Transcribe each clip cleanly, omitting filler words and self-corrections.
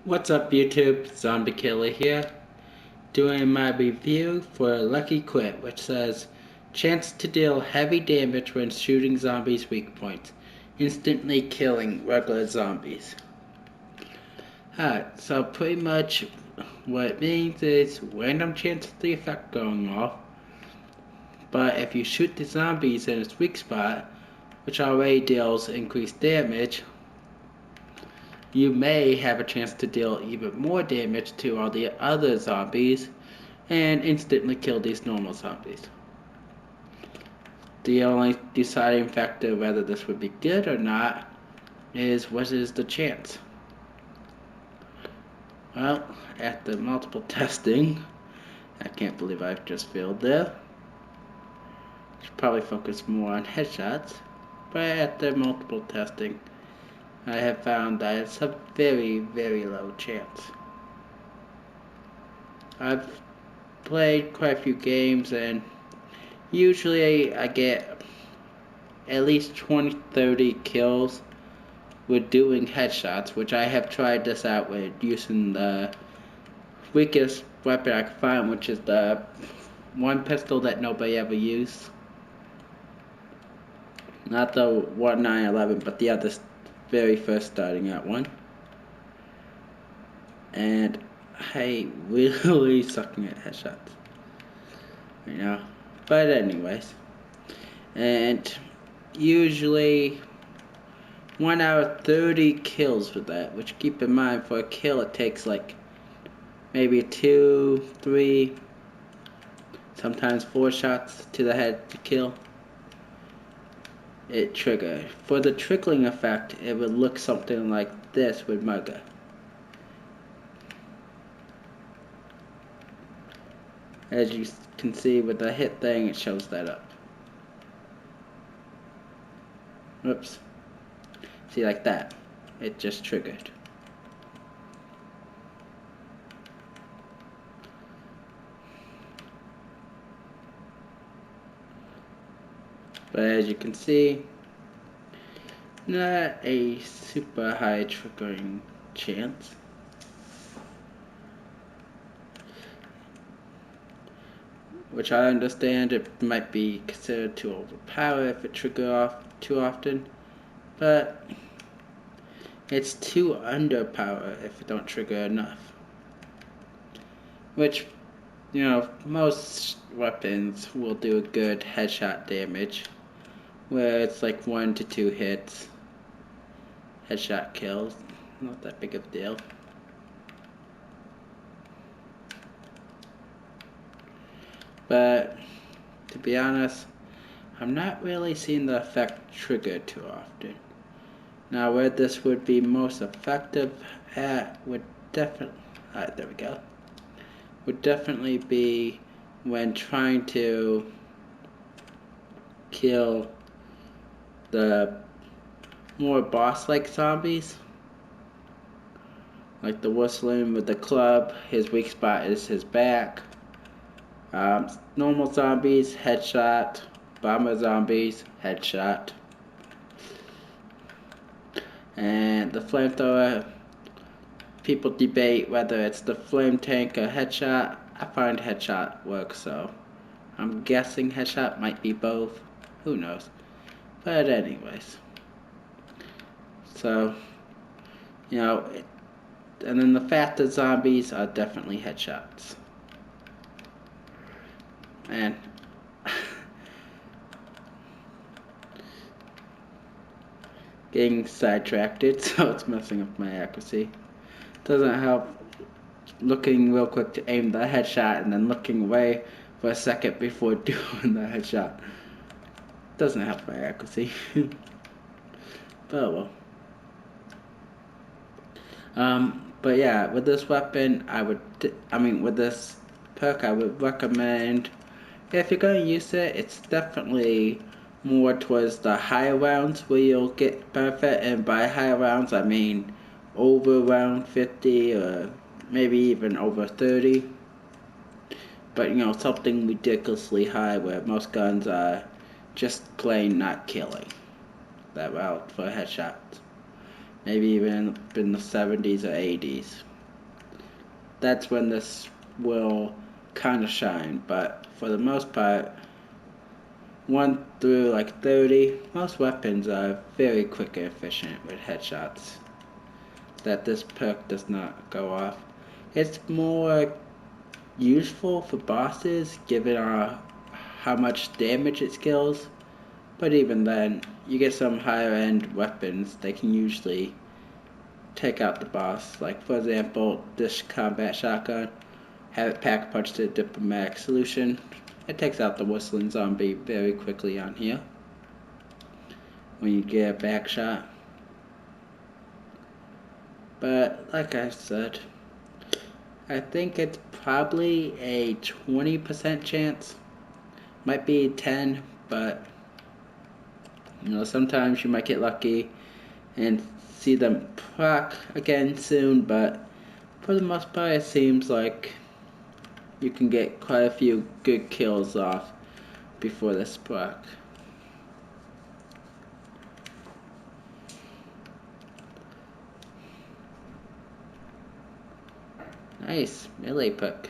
What's up YouTube, Zombiekillerhere here, doing my review for Lucky Crit, which says, chance to deal heavy damage when shooting zombies' weak points, instantly killing regular zombies. Alright, so pretty much what it means is random chance of the effect going off, but if you shoot the zombies in its weak spot, which already deals increased damage, you may have a chance to deal even more damage to all the other zombies and instantly kill these normal zombies. The only deciding factor whether this would be good or not is what is the chance. Well, after multiple testing, I can't believe I've just failed there. Should probably focus more on headshots, but after multiple testing, I have found that it's a very, very low chance. I've played quite a few games and usually I get at least 20-30 kills with doing headshots, which I have tried this out with using the weakest weapon I can find, which is the one pistol that nobody ever used. Not the 1911, but the other very first starting out one. And I really sucking at headshots. You know. But anyways. And usually 1 out of 30 kills with that, which keep in mind for a kill it takes like maybe 2, 3, sometimes 4 shots to the head to kill. It triggered. For the trickling effect, it would look something like this with Mugga. As you can see with the hit thing, it shows that up. Whoops. See, like that. It just triggered. But as you can see, not a super high triggering chance. Which I understand it might be considered too overpowered if it triggers off too often, but it's too underpowered if it don't trigger enough. Which, you know, most weapons will do a good headshot damage, where it's like 1 to 2 hits, headshot kills, not that big of a deal. But to be honest, I'm not really seeing the effect triggered too often. Now, where this would be most effective at would definitely, there we go, would definitely be when trying to kill the more boss-like zombies. Like the whistling with the club, his weak spot is his back. Normal zombies, headshot. Bomber zombies, headshot. And the flamethrower, people debate whether it's the flame tank or headshot. I find headshot works, so I'm guessing headshot might be both. Who knows? But anyways. So, you know, and then the faster zombies are definitely headshots. And getting sidetracked, so it's messing up my accuracy. Doesn't help looking real quick to aim the headshot and then looking away for a second before doing the headshot. Doesn't help my accuracy. But well. But yeah, with this weapon, with this perk, I would recommend, if you're going to use it, it's definitely more towards the higher rounds where you'll get benefit, and by higher rounds I mean over round 50 or maybe even over 30. But you know, something ridiculously high where most guns are just plain not killing that route for headshots. Maybe even in the 70s or 80s. that's when this will kind of shine. But for the most part, 1 through like 30, most weapons are very quick and efficient with headshots. That this perk does not go off. It's more useful for bosses given how much damage it skills, but even then, you get some higher end weapons, they can usually take out the boss. Like for example, this combat shotgun, have it pack punch to diplomatic solution. It takes out the whistling zombie very quickly on here when you get a back shot. But like I said, I think it's probably a 20% chance. Might be 10, but sometimes you might get lucky and see them proc again soon, but for the most part it seems like you can get quite a few good kills off before this proc. Nice, melee perk.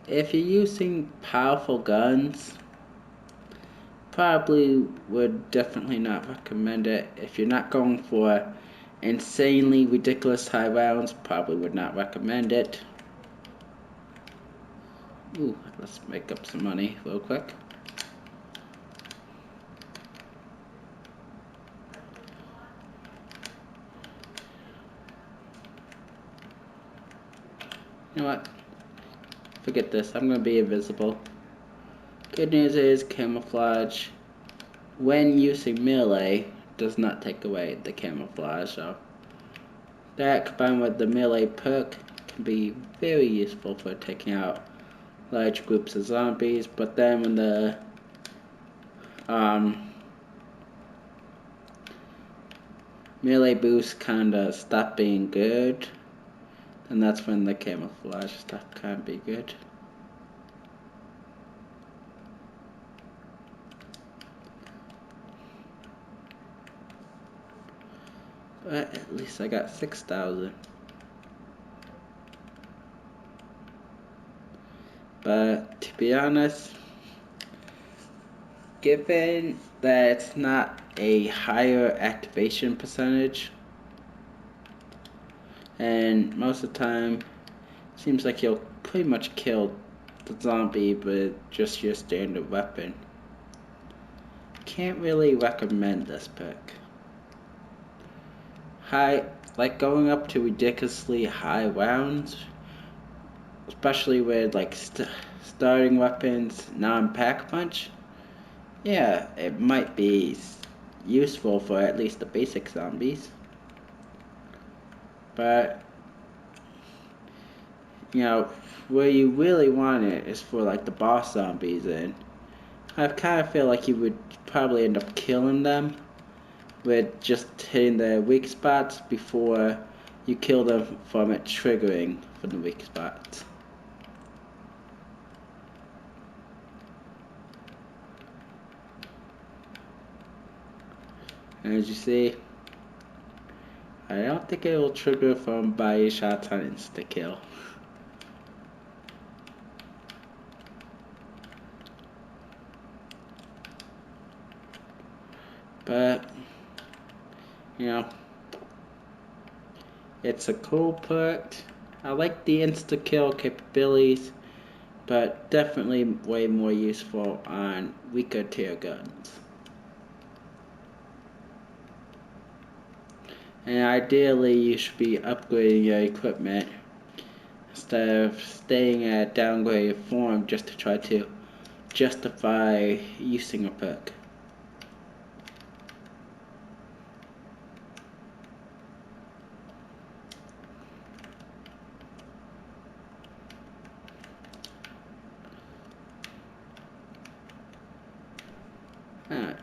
If you're using powerful guns, probably would definitely not recommend it. If you're not going for insanely ridiculous high rounds, probably would not recommend it. Ooh, let's make up some money real quick. You know what? Forget this. I'm going to be invisible. Good news is camouflage, when using melee, does not take away the camouflage. So that combined with the melee perk can be very useful for taking out large groups of zombies. But then when the melee boost kinda stop being good, and that's when the camouflage stuff can be good. But at least I got 6,000. But to be honest, given that it's not a higher activation percentage, and most of the time it seems like you'll pretty much kill the zombie with just your standard weapon, can't really recommend this pick. Like going up to ridiculously high rounds, especially with like starting weapons, non-pack punch, yeah, it might be useful for at least the basic zombies. But where you really want it is for like the boss zombies, and I kind of feel like you would probably end up killing them with just hitting their weak spots before you kill them from it triggering from the weak spots. And as you see, I don't think it will trigger from body shots on insta kill. But it's a cool perk. I like the insta kill capabilities, but definitely way more useful on weaker tier guns. And ideally you should be upgrading your equipment instead of staying at downgraded form just to try to justify using a perk. Alright.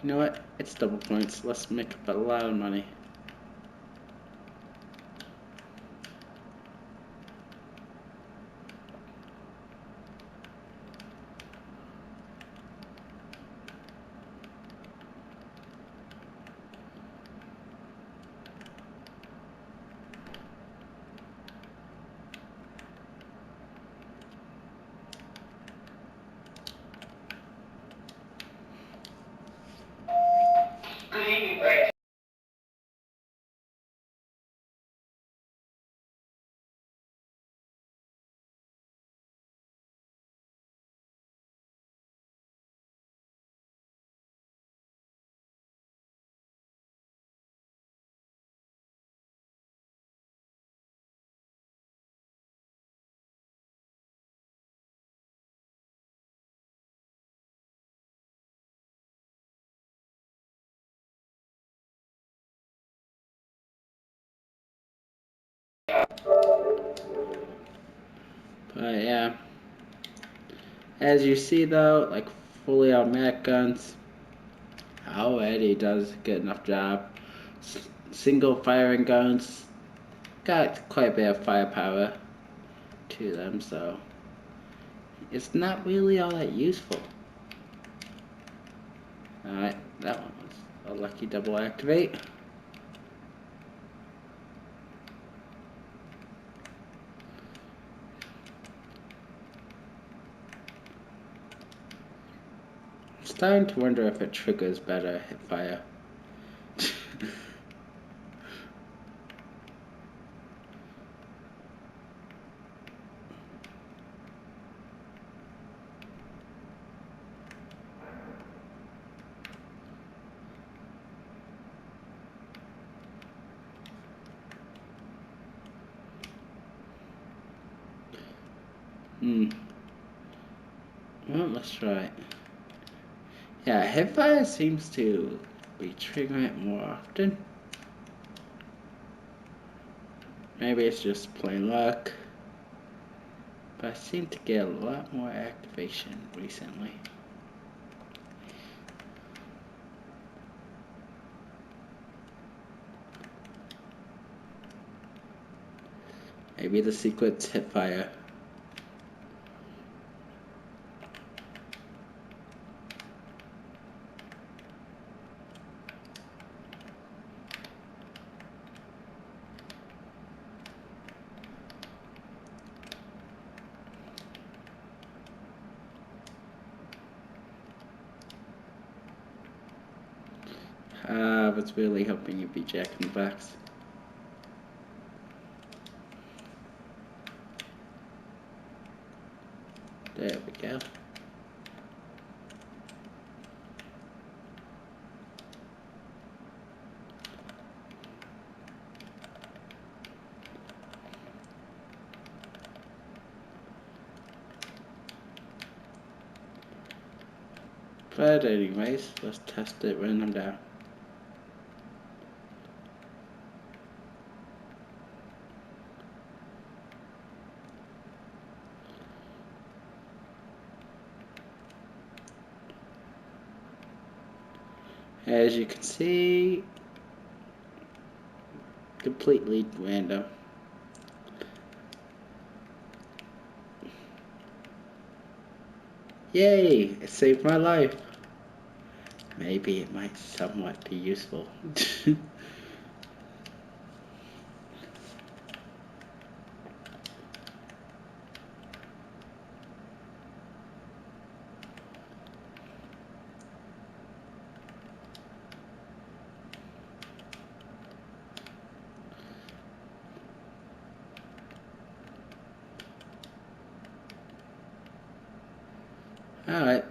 You know what? It's double points. Let's make up a lot of money. But yeah, as you see though, like fully automatic guns already does a good enough job. Single firing guns got quite a bit of firepower to them, so it's not really all that useful. Alright, that one was a lucky double activate. I'm starting to wonder if it triggers better hip fire. Well, let's try it. Yeah, hipfire seems to be triggering it more often. Maybe it's just plain luck. But I seem to get a lot more activation recently. Maybe the secret's hipfire. I was really hoping you'd be Jack in the Box. There we go. But anyways, let's test it random down. As you can see, completely random. Yay! It saved my life. Maybe it might somewhat be useful. Alright.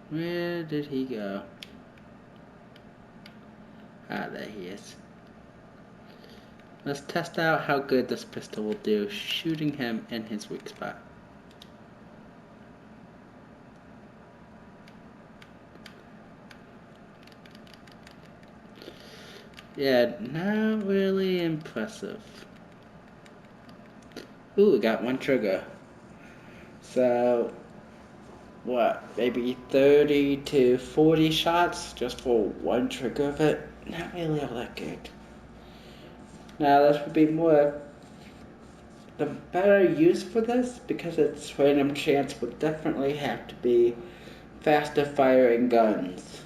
Where did he go? Ah, there he is. Let's test out how good this pistol will do shooting him in his weak spot. Yeah, not really impressive. Ooh, got one trigger. So, what, maybe 30 to 40 shots just for one trigger of it? Not really all that good. Now, this would be more the better use for this, because its random chance would definitely have to be faster firing guns.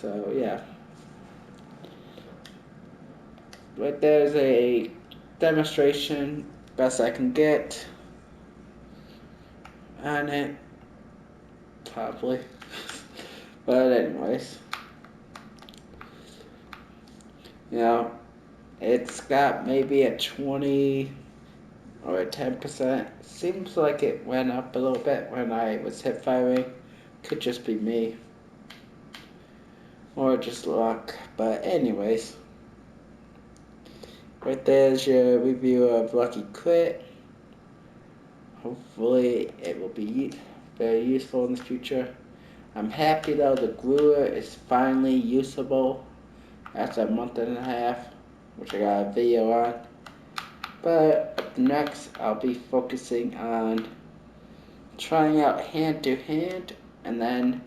So, yeah. Right there's a demonstration, best I can get on it, probably. But anyways, you know, it's got maybe a 20 or a 10%. Seems like it went up a little bit when I was hip firing. Could just be me. Or just luck. But anyways, right there's your review of Lucky Crit. Hopefully it will be very useful in the future. I'm happy though the gluer is finally usable after a month and a half, which I got a video on. But next, I'll be focusing on trying out hand to hand, and then,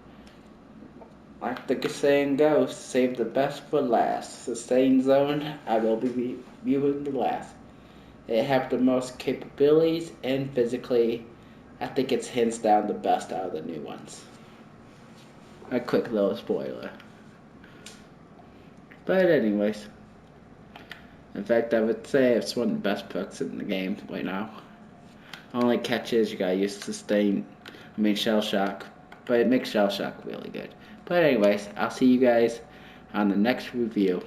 like the saying goes, save the best for last. Sustain zone, I will be reviewing the last. They have the most capabilities, and physically, I think it's hands down the best out of the new ones. A quick little spoiler. But anyways, in fact, I would say it's one of the best perks in the game right now. Only catch is you gotta use shell shock, but it makes shell shock really good. But anyways, I'll see you guys on the next review.